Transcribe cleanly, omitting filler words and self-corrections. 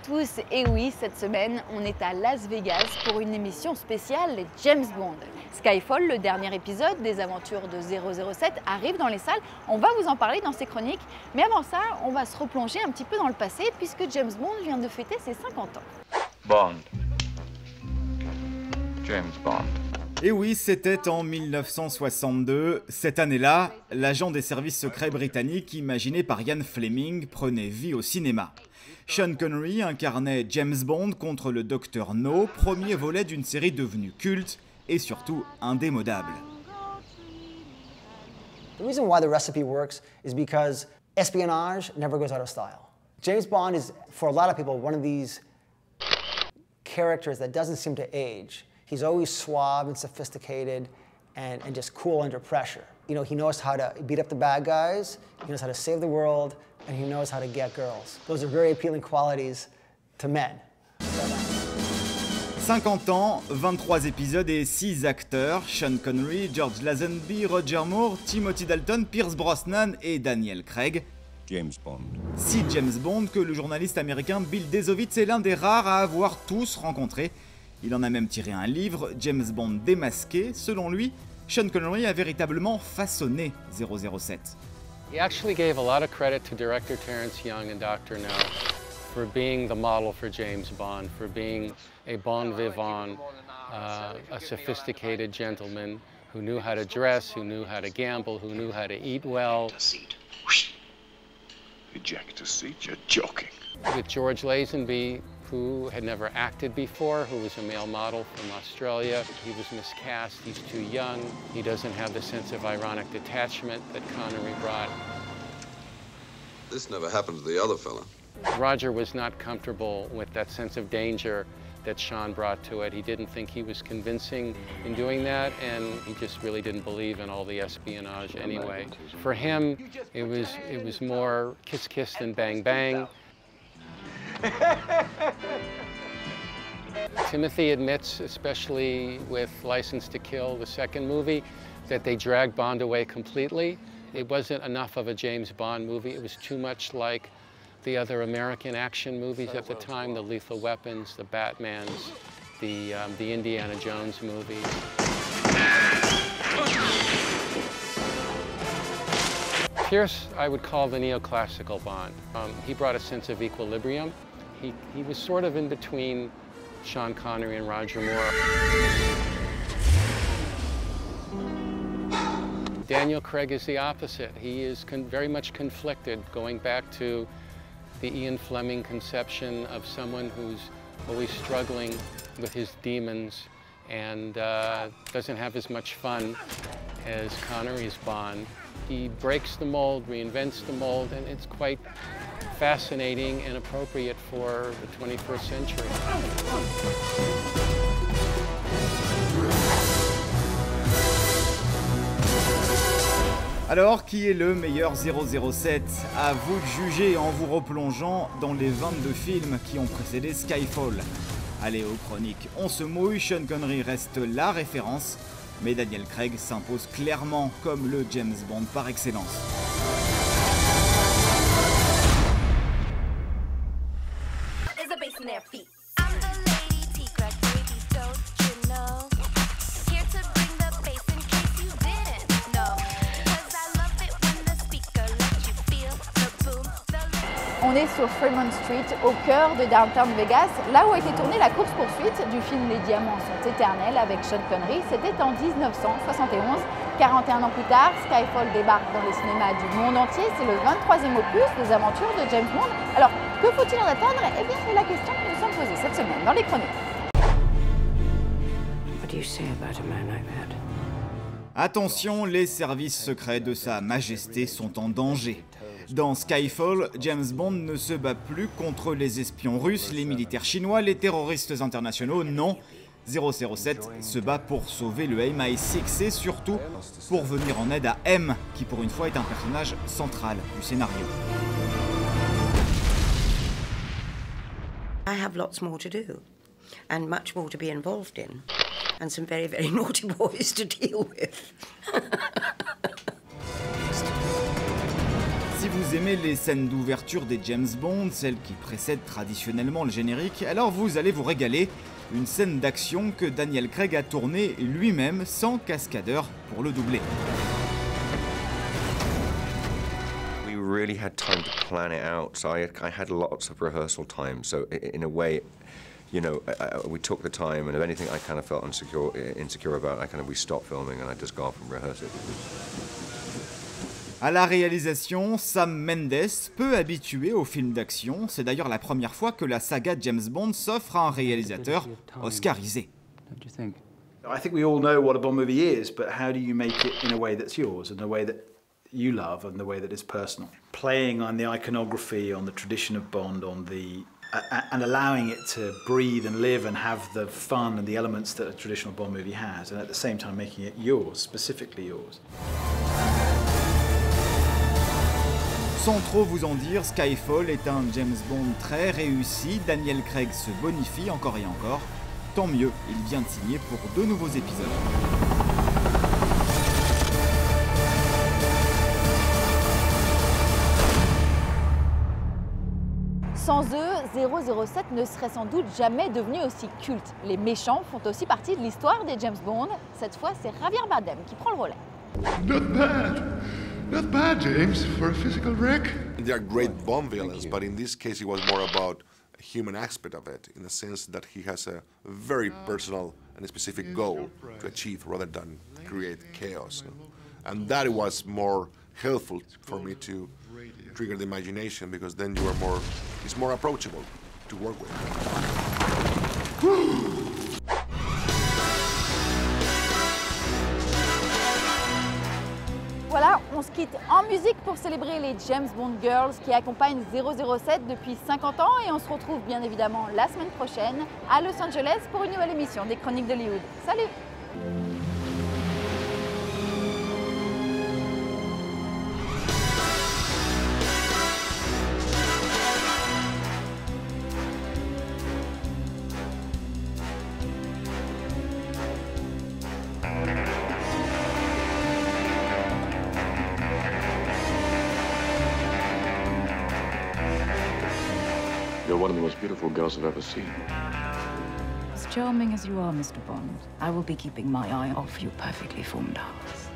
tous, et oui, cette semaine, on est à Las Vegas pour une émission spéciale les James Bond. Skyfall, le dernier épisode des aventures de 007, arrive dans les salles. On va vous en parler dans ces chroniques, mais avant ça, on va se replonger un petit peu dans le passé puisque James Bond vient de fêter ses 50 ans. Bond. James Bond. Et oui, c'était en 1962. Cette année-là, l'agent des services secrets britanniques imaginé par Ian Fleming prenait vie au cinéma. Sean Connery incarnait James Bond contre le Dr No, premier volet d'une série devenue culte et surtout indémodable. The reason why the recipe works is because espionage never goes out of style. James Bond is, for a lot of people, one of these characters that doesn't seem to age. He's always suave and sophisticated and just cool under pressure. You know, he knows how to beat up the bad guys, he knows how to save the world, and he knows how to get girls. Those are very appealing qualities to men. 50 ans, 23 épisodes et 6 acteurs, Sean Connery, George Lazenby, Roger Moore, Timothy Dalton, Pierce Brosnan et Daniel Craig. James Bond. 6 James Bond que le journaliste américain Bill Desovitz est l'un des rares à avoir tous rencontrés. Il en a même tiré un livre, James Bond démasqué. Selon lui, Sean Connery a véritablement façonné 007. He actually gave a lot of credit to director Terence Young and Dr. No for being the model for James Bond, for being a bon vivant, a sophisticated gentleman who knew how to dress, who knew how to gamble, who knew how to eat well. Eject a seat, you're joking. With George Lazenby, who had never acted before, who was a male model from Australia. He was miscast, he's too young. He doesn't have the sense of ironic detachment that Connery brought. This never happened to the other fella. Roger was not comfortable with that sense of danger that Sean brought to it. He didn't think he was convincing in doing that, and he just really didn't believe in all the espionage anyway. For him, it was more kiss kiss than bang bang. Timothy admits, especially with License to Kill, the second movie, that they dragged Bond away completely. It wasn't enough of a James Bond movie. It was too much like the other American action movies at the time, the Lethal Weapons, the Batmans, the Indiana Jones movies. Pierce, I would call the neoclassical Bond. He brought a sense of equilibrium. He was sort of in between Sean Connery and Roger Moore. Daniel Craig is the opposite. He is very much conflicted, going back to the Ian Fleming conception of someone who's always struggling with his demons and doesn't have as much fun as Connery's Bond. He breaks the mold, reinvents the mold, and it's quite fascinating and appropriate for the 21st century. Alors, qui est le meilleur 007 ? À vous de juger en vous replongeant dans les 22 films qui ont précédé Skyfall. Allez, aux chroniques, on se mouille, Sean Connery reste la référence, mais Daniel Craig s'impose clairement comme le James Bond par excellence. On est sur Fremont Street, au cœur de Downtown Vegas, là où a été tournée la course-poursuite du film Les Diamants sont éternels avec Sean Connery. C'était en 1971. 41 ans plus tard, Skyfall débarque dans les cinémas du monde entier. C'est le 23e opus des aventures de James Bond. Alors, que faut-il en attendre ? Eh bien, c'est la question que nous sommes posée cette semaine dans les chroniques. What do you say about a man like that? Attention, les services secrets de Sa Majesté sont en danger. Dans Skyfall, James Bond ne se bat plus contre les espions russes, les militaires chinois, les terroristes internationaux, non. 007 se bat pour sauver le MI6 et surtout pour venir en aide à M, qui pour une fois est un personnage central du scénario. I have lots more to do, and much more to be involved in, and some very, very naughty boys to deal with. Si vous aimez les scènes d'ouverture des James Bond, celles qui précèdent traditionnellement le générique, alors vous allez vous régaler. Une scène d'action que Daniel Craig a tournée lui-même sans cascadeur pour le doubler. We really had time to plan it out, so I had lots of rehearsal time. So in a way, you know, we took the time, and if anything I kind of felt insecure about, we stopped filming and I just go off and rehearse it. À la réalisation, Sam Mendes, peu habitué aux films d'action, c'est d'ailleurs la première fois que la saga James Bond s'offre à un réalisateur oscarisé. I think we all know what a Bond movie is, but how do you make it in a way that's yours, in a way that you love, and the way that is personal? Playing on the iconography, on the tradition of Bond, on the and allowing it to breathe and live and have the fun and the elements that a traditional Bond movie has, and at the same time making it yours, specifically yours. Sans trop vous en dire, Skyfall est un James Bond très réussi, Daniel Craig se bonifie encore et encore. Tant mieux, il vient de signer pour 2 nouveaux épisodes. Sans eux, 007 ne serait sans doute jamais devenu aussi culte. Les méchants font aussi partie de l'histoire des James Bond. Cette fois, c'est Javier Bardem qui prend le relais. Not bad. Not bad, James, for a physical wreck. They are great Bond villains, but in this case it was more about a human aspect of it, in the sense that he has a very personal and a specific goal to achieve rather than create chaos. And that was more helpful for me to trigger the imagination, because then you are more, it's more approachable to work with. Voilà, on se quitte en musique pour célébrer les James Bond Girls qui accompagnent 007 depuis 50 ans et on se retrouve bien évidemment la semaine prochaine à Los Angeles pour une nouvelle émission des Chroniques d'Hollywood. Salut! You're one of the most beautiful girls I've ever seen. As charming as you are, Mr. Bond, I will be keeping my eye off your perfectly formed house.